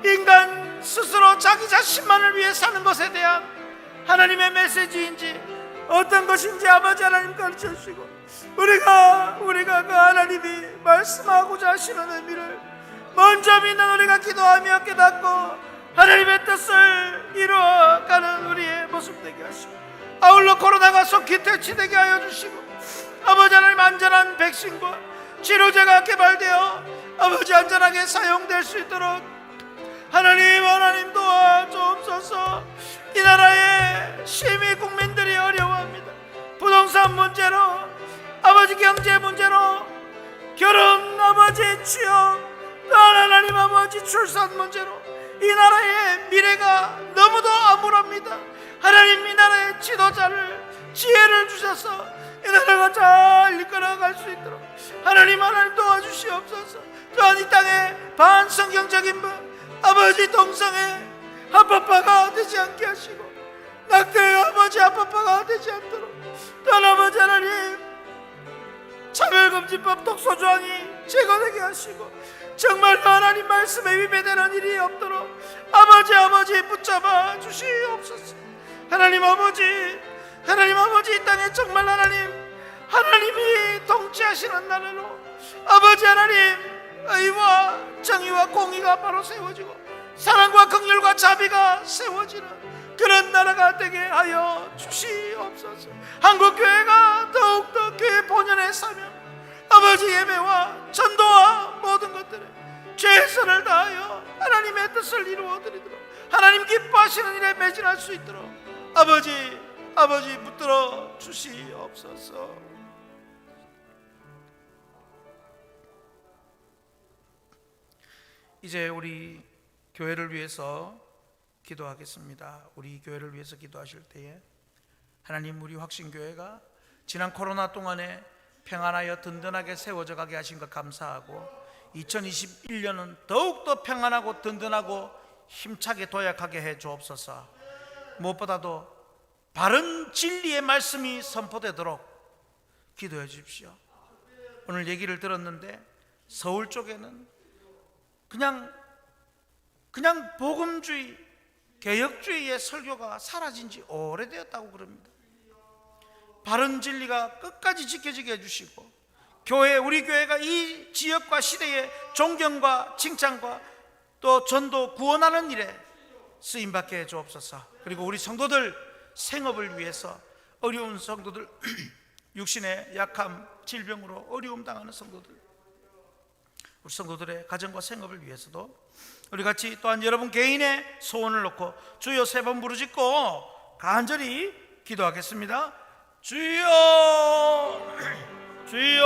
인간 스스로 자기 자신만을 위해 사는 것에 대한 하나님의 메시지인지 어떤 것인지 아버지 하나님 가르쳐 주시고 우리가 그 하나님이 말씀하고자 하시는 의미를 먼저 믿는 우리가 기도하며 깨닫고 하나님의 뜻을 이루어가는 우리의 모습 되게 하시고 아울러 코로나가 속히 퇴치되게 하여 주시고 아버지 하나님, 안전한 백신과 치료제가 개발되어 아버지 안전하게 사용될 수 있도록 하나님 도와주옵소서. 이 나라의 심히 국민들이 어려워합니다. 부동산 문제로, 아버지 경제 문제로, 결혼 아버지 취업, 또 하나님 아버지 출산 문제로 이 나라의 미래가 너무도 암울합니다. 하나님, 이 나라의 지도자를 지혜를 주셔서 이 나라가 잘 이끌어갈 수 있도록 하나님 도와주시옵소서. 또한 이 땅에 반성경적인 아버지 동성애 합법화가 되지 않게 하시고 낙태 아버지 아버지 합법화가 되지 않도록, 또한 아버지 하나님 차별금지법 독소조항이 제거되게 하시고 정말로 하나님 말씀에 위배되는 일이 없도록 아버지 붙잡아 주시옵소서. 하나님 아버지 이 땅에 정말 하나님이 통치하시는 나라로 아버지 하나님 의와 정의와 공의가 바로 세워지고 사랑과 긍휼과 자비가 세워지는 그런 나라가 되게 하여 주시옵소서. 한국교회가 더욱더 교회 본연의 사명, 아버지 예배와 전도와 모든 것들에 최선을 다하여 하나님의 뜻을 이루어드리도록 하나님 기뻐하시는 일에 매진할 수 있도록 아버지 붙들어 주시옵소서. 이제 우리 교회를 위해서 기도하겠습니다. 우리 교회를 위해서 기도하실 때에 하나님, 우리 확신교회가 지난 코로나 동안에 평안하여 든든하게 세워져 가게 하신 것 감사하고 2021년은 더욱더 평안하고 든든하고 힘차게 도약하게 해 주옵소서. 무엇보다도 바른 진리의 말씀이 선포되도록 기도해 주십시오. 오늘 얘기를 들었는데 서울 쪽에는 그냥 복음주의, 개혁주의의 설교가 사라진 지 오래되었다고 그럽니다. 바른 진리가 끝까지 지켜지게 해주시고 우리 교회가 이 지역과 시대의 존경과 칭찬과 또 전도 구원하는 일에 쓰임받게 해주옵소서. 그리고 우리 성도들 생업을 위해서 어려운 성도들 육신의 약함, 질병으로 어려움 당하는 성도들, 우리 성도들의 가정과 생업을 위해서도 우리 같이 또한 여러분 개인의 소원을 놓고 주여 3번 부르짖고 간절히 기도하겠습니다. 주여, 주여,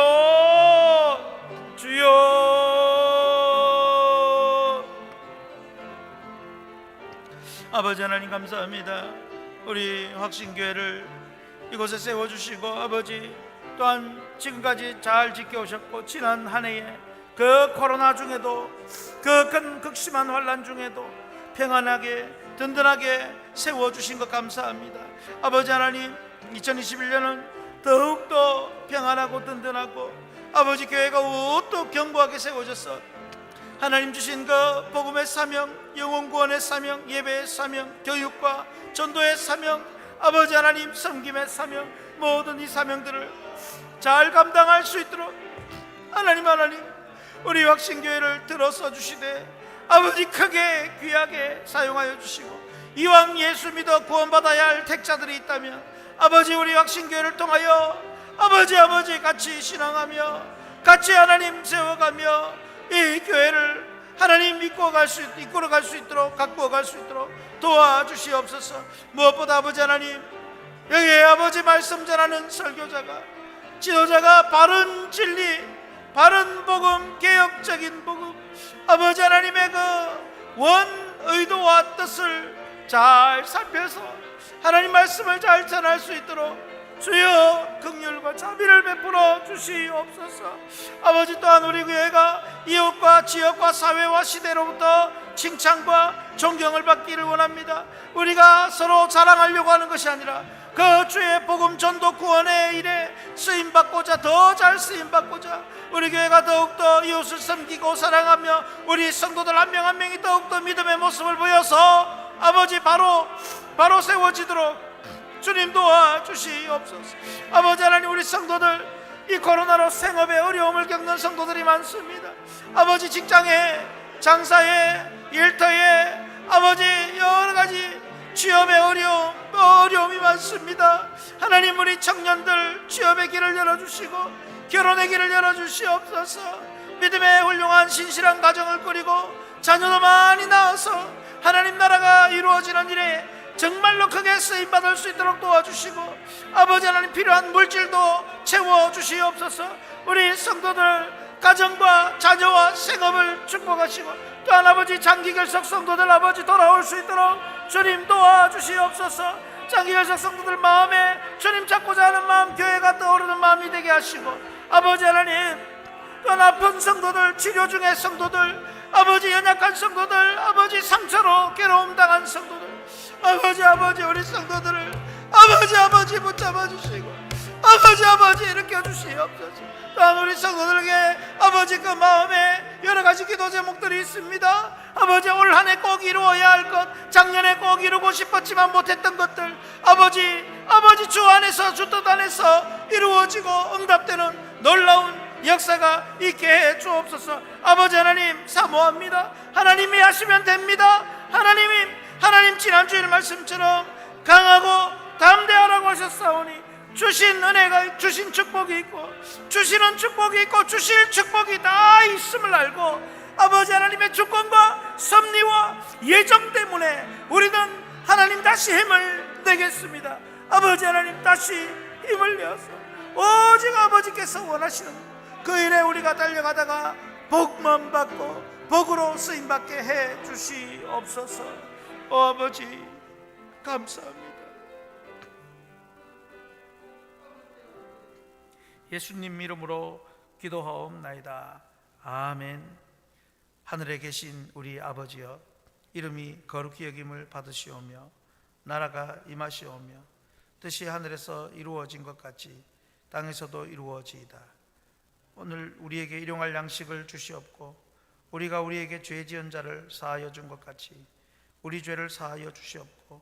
주여. 아버지 하나님 감사합니다. 우리 확신교회를 이곳에 세워주시고 아버지 또한 지금까지 잘 지켜오셨고 지난 한 해에 그 코로나 중에도 그 극심한 환난 중에도 평안하게 든든하게 세워주신 것 감사합니다. 아버지 하나님, 2021년은 더욱더 평안하고 든든하고 아버지 교회가 또 견고하게 세워져서 하나님 주신 그 복음의 사명, 영혼 구원의 사명, 예배의 사명, 교육과 전도의 사명, 아버지 하나님 섬김의 사명, 모든 이 사명들을 잘 감당할 수 있도록 하나님 우리 확신교회를 들어서 주시되 아버지 크게 귀하게 사용하여 주시고 이왕 예수 믿어 구원받아야 할 택자들이 있다면 아버지 우리 확신교회를 통하여 아버지 같이 신앙하며 같이 하나님 세워가며 이 교회를 하나님 이끌어갈 수 있도록 가꾸어 갈 수 있도록 도와주시옵소서. 무엇보다 아버지 하나님, 여기에 아버지 말씀 전하는 설교자가 지도자가 바른 진리, 바른 복음, 개혁적인 복음, 아버지 하나님의 그 원 의도와 뜻을 잘 살펴서 하나님 말씀을 잘 전할 수 있도록 주여 긍휼과 자비를 베풀어 주시옵소서. 아버지 또한 우리 교회가 이웃과 지역과 사회와 시대로부터 칭찬과 존경을 받기를 원합니다. 우리가 서로 자랑하려고 하는 것이 아니라 그 주의 복음 전도 구원의 일에 쓰임받고자, 더 잘 쓰임받고자 우리 교회가 더욱더 이웃을 섬기고 사랑하며 우리 성도들 한 명 한 명이 더욱더 믿음의 모습을 보여서 아버지 바로 세워지도록 주님 도와주시옵소서. 아버지 하나님, 우리 성도들 이 코로나로 생업에 어려움을 겪는 성도들이 많습니다. 아버지 직장에, 장사에, 일터에 아버지 여러가지 취업의 어려움이 많습니다. 하나님, 우리 청년들 취업의 길을 열어주시고 결혼의 길을 열어주시옵소서. 믿음의 훌륭한 신실한 가정을 꾸리고 자녀도 많이 낳아서 하나님 나라가 이루어지는 일에 정말로 크게 쓰임받을 수 있도록 도와주시고 아버지 하나님 필요한 물질도 채워주시옵소서. 우리 성도들 가정과 자녀와 생업을 축복하시고 또한 아버지 장기결석 성도들 아버지 돌아올 수 있도록 주님 도와주시옵소서. 장기결석 성도들 마음에 주님 찾고자 하는 마음, 교회가 떠오르는 마음이 되게 하시고 아버지 하나님 또한 아픈 성도들, 치료 중의 성도들, 아버지 연약한 성도들, 아버지 상처로 괴로움 당한 성도들, 아버지 우리 성도들을 아버지 붙잡아 주시고 아버지 일으켜 주시옵소서. 또한 우리 성도들에게 아버지 그 마음에 여러 가지 기도 제목들이 있습니다. 아버지 올 한 해 꼭 이루어야 할 것, 작년에 꼭 이루고 싶었지만 못했던 것들 아버지 주 안에서 주 뜻 안에서 이루어지고 응답되는 놀라운 역사가 있게 해 주옵소서. 아버지 하나님 사모합니다. 하나님이 하시면 됩니다. 하나님 지난주일 말씀처럼 강하고 담대하라고 하셨사오니 주신 은혜가 주신 축복이 있고 주시는 축복이 있고 주실 축복이 다 있음을 알고 아버지 하나님의 주권과 섭리와 예정 때문에 우리는 하나님 다시 힘을 내겠습니다. 아버지 하나님 다시 힘을 내어서 오직 아버지께서 원하시는 그 일에 우리가 달려가다가 복만 받고 복으로 쓰임받게 해 주시옵소서. 아버지 감사합니다. 예수님 이름으로 기도하옵나이다. 아멘. 하늘에 계신 우리 아버지여, 이름이 거룩히 여김을 받으시오며 나라가 임하시오며 뜻이 하늘에서 이루어진 것 같이 땅에서도 이루어지이다. 오늘 우리에게 일용할 양식을 주시옵고 우리가 우리에게 죄 지은 자를 사하여 준 것 같이 우리 죄를 사하여 주시옵고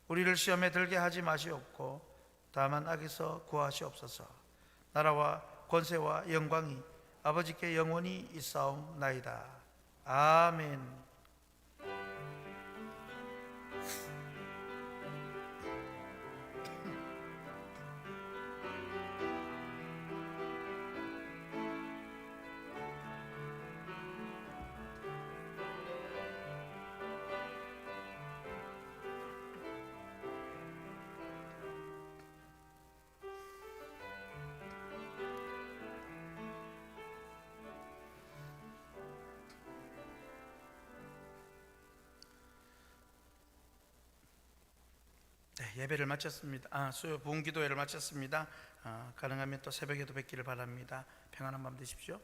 우리를 시험에 들게 하지 마시옵고 다만 악에서 구하시옵소서. 나라와 권세와 영광이 아버지께 영원히 있사옵나이다. 아멘. 예배를 마쳤습니다. 수요 부흥기도회를 마쳤습니다. 가능하면 또 새벽에도 뵙기를 바랍니다. 평안한 밤 되십시오.